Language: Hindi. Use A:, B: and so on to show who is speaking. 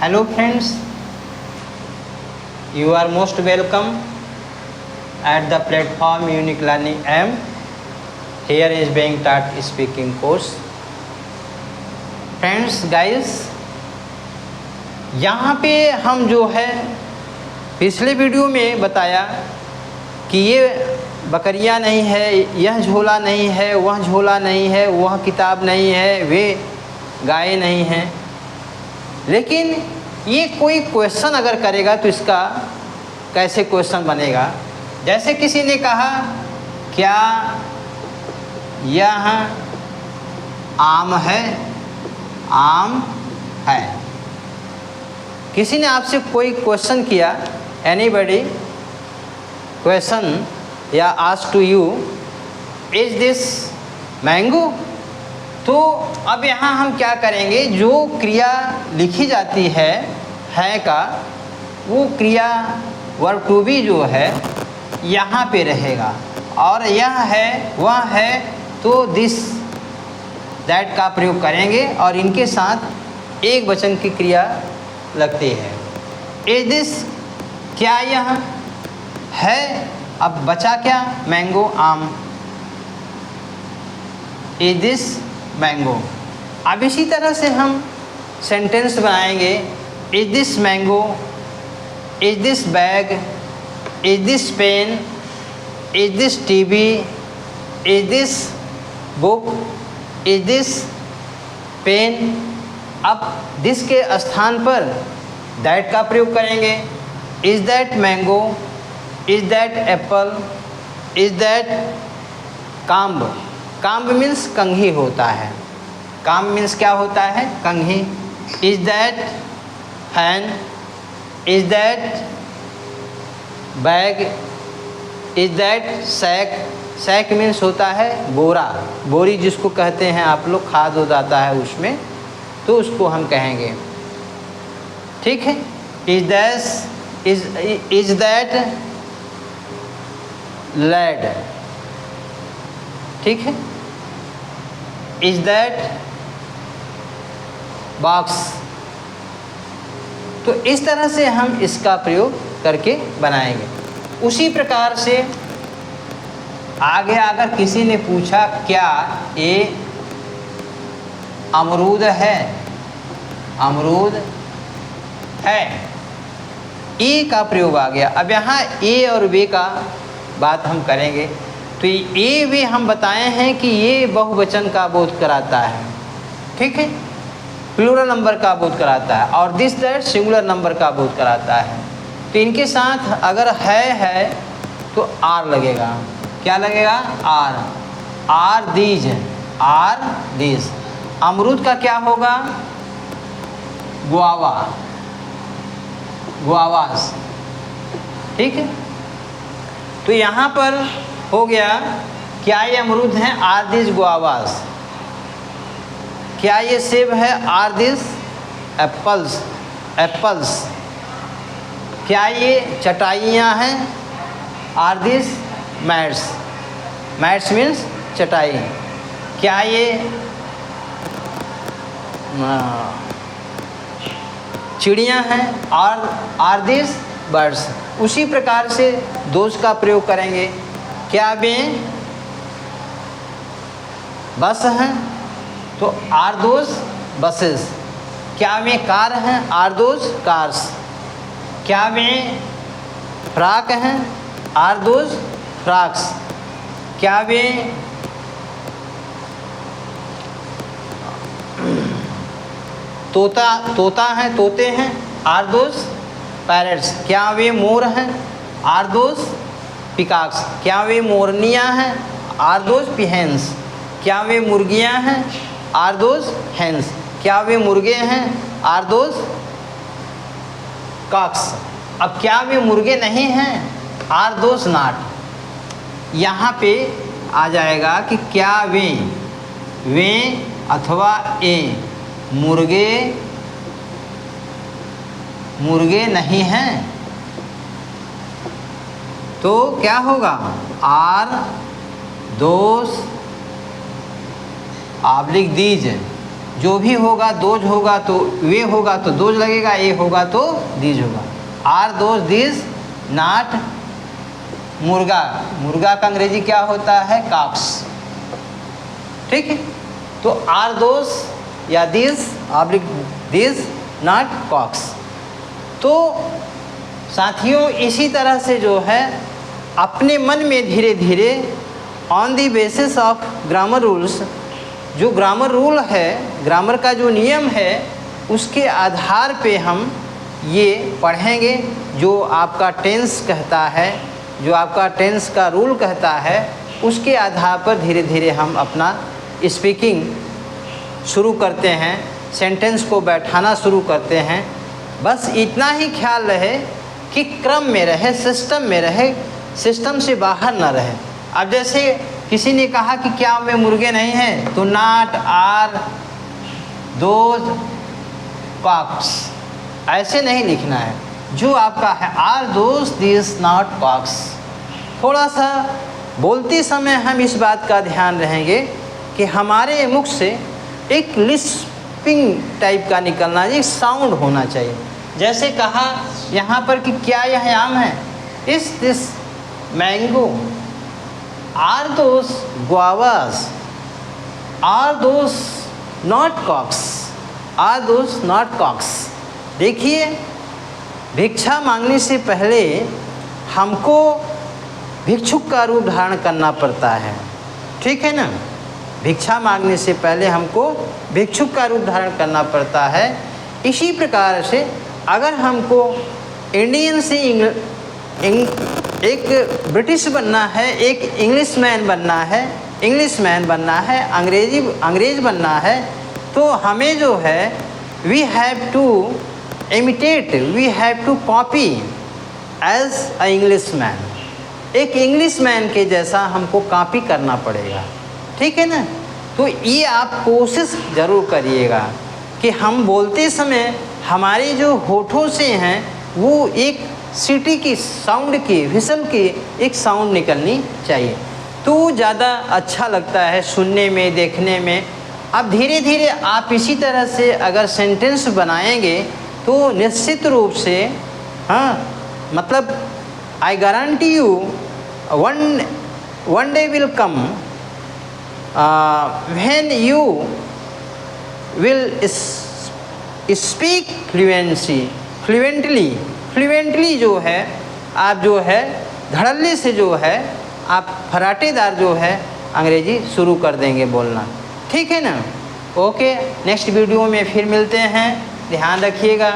A: Hello friends, you are most welcome at the platform Unique Learning M. Here is being taught speaking course. Friends, guys, यहाँ पे हम जो है पिछले वीडियो में बताया कि ये बकरियाँ नहीं है, यह झोला नहीं है, वह झोला नहीं है, वह किताब नहीं है, वे गाय नहीं हैं। लेकिन ये कोई क्वेश्चन अगर करेगा तो इसका कैसे क्वेश्चन बनेगा? जैसे किसी ने कहा क्या यह आम है? आम है। किसी ने आपसे कोई क्वेश्चन किया, एनीबडी क्वेश्चन या ask to you, is this mango? तो अब यहाँ हम क्या करेंगे, जो क्रिया लिखी जाती है का, वो क्रिया वर्ब टू बी जो है यहाँ पे रहेगा, और यह है वह है तो दिस दैट का प्रयोग करेंगे और इनके साथ एक वचन की क्रिया लगती है। इज दिस, क्या यह है? अब बचा क्या? मैंगो, आम। Is this mango. अब इसी तरह से हम सेंटेंस बनाएंगे। Is this mango? Is this bag? Is this pen? Is this TV? Is this book? Is this pen? अब दिस के स्थान पर दैट का प्रयोग करेंगे। Is that mango? Is that apple? Is that comb? Comb means कंघी होता है। काम्ब मीन्स क्या होता है? कंघी। Is that fan? Is that bag? Is that sac? Sac means होता है बोरा, बोरी जिसको कहते हैं आप लोग, खाद हो जाता है उसमें, तो उसको हम कहेंगे। ठीक है। Is that lead? ठीक है। Is that box? तो इस तरह से हम इसका प्रयोग करके बनाएंगे। उसी प्रकार से आगे अगर किसी ने पूछा क्या ये अमरूद है? अमरूद है, ए का प्रयोग आ गया। अब यहाँ ए और वे का बात हम करेंगे। तो ये वे हम बताए हैं कि ये बहुवचन का बोध कराता है। ठीक है, प्लूरल नंबर का बोध कराता है, और दिस दैट सिंगुलर नंबर का बोध कराता है। तो इनके साथ अगर है तो आर लगेगा। क्या लगेगा? Are. Are these, are these. अमरूद का क्या होगा? Guava, guavas. ठीक है। तो यहाँ पर हो गया, क्या ये अमरूद हैं? Are this guavas. क्या ये सेब है? Are this apples, apples. क्या ये चटाइयाँ हैं? Are this mats, mats means चटाई। क्या ये चिड़ियाँ हैं? Are this birds. उसी प्रकार से दोज का प्रयोग करेंगे। क्या वे बस हैं? तो आर दोज बसेस। क्या वे कार हैं? Are those cars. क्या वे फ्रॉक हैं? Are those frocks. क्या वे तोता हैं, तोते हैं? Are those parrots. क्या वे मोर हैं? Are those peacocks. क्या वे मोरनियाँ हैं? Are those peahens. क्या वे मुर्गियाँ हैं? Are those hens. क्या वे मुर्गे हैं? Are those cocks. अब क्या वे मुर्गे नहीं हैं? Are those not. यहाँ पे आ जाएगा कि क्या वे अथवा ए मुर्गे नहीं हैं? तो क्या होगा? आर दोज ऑब्लिक दीज जो भी होगा, दोज होगा तो वे होगा तो दोज लगेगा, ए होगा तो दीज होगा। आर दोज दीज नॉट मुर्गा, मुर्गा का अंग्रेजी क्या होता है? कॉक्स। ठीक है, तो आर दोज या these oblique these not cocks. तो साथियों इसी तरह से जो है अपने मन में धीरे धीरे on the basis of grammar rules, जो ग्रामर रूल है, ग्रामर का जो नियम है, उसके आधार पे हम ये पढ़ेंगे। जो आपका टेंस कहता है, जो आपका टेंस का रूल कहता है, उसके आधार पर धीरे धीरे हम अपना स्पीकिंग शुरू करते हैं, सेंटेंस को बैठाना शुरू करते हैं। बस इतना ही ख्याल रहे कि क्रम में रहे, सिस्टम में रहे, सिस्टम से बाहर ना रहे। अब जैसे किसी ने कहा कि क्या वे मुर्गे नहीं हैं, तो नॉट आर दोज कॉक्स, ऐसे नहीं लिखना है। जो आपका है are those these not cocks. थोड़ा सा बोलते समय हम इस बात का ध्यान रहेंगे कि हमारे मुख से एक लिस्पिंग टाइप का निकलना, एक साउंड होना चाहिए। जैसे कहा यहाँ पर कि क्या यह आम है? Is this mango? Are those guavas? Are those not cocks? Are those not cocks? देखिए, भिक्षा मांगने से पहले हमको भिक्षुक का रूप धारण करना पड़ता है, ठीक है ना? भिक्षा मांगने से पहले हमको भिक्षुक का रूप धारण करना पड़ता है। इसी प्रकार से अगर हमको इंडियन से एक ब्रिटिश बनना है, एक इंग्लिशमैन बनना है, अंग्रेज बनना है, तो हमें जो है we have to imitate, we have to copy as a Englishman. एक इंग्लिशमैन के जैसा हमको कॉपी करना पड़ेगा, ठीक है ना? तो ये आप कोशिश ज़रूर करिएगा कि हम बोलते समय हमारे जो होठों से हैं वो एक सीटी की साउंड की, विसल की एक साउंड निकलनी चाहिए, तो ज़्यादा अच्छा लगता है सुनने में, देखने में। अब धीरे धीरे आप इसी तरह से अगर सेंटेंस बनाएंगे तो निश्चित रूप से, हाँ, मतलब I guarantee you one day will come when you will speak fluently जो है, आप जो है धड़ल्ले से जो है आप फराटेदार जो है अंग्रेजी शुरू कर देंगे बोलना, ठीक है ना? ओके, नेक्स्ट वीडियो में फिर मिलते हैं, ध्यान रखिएगा।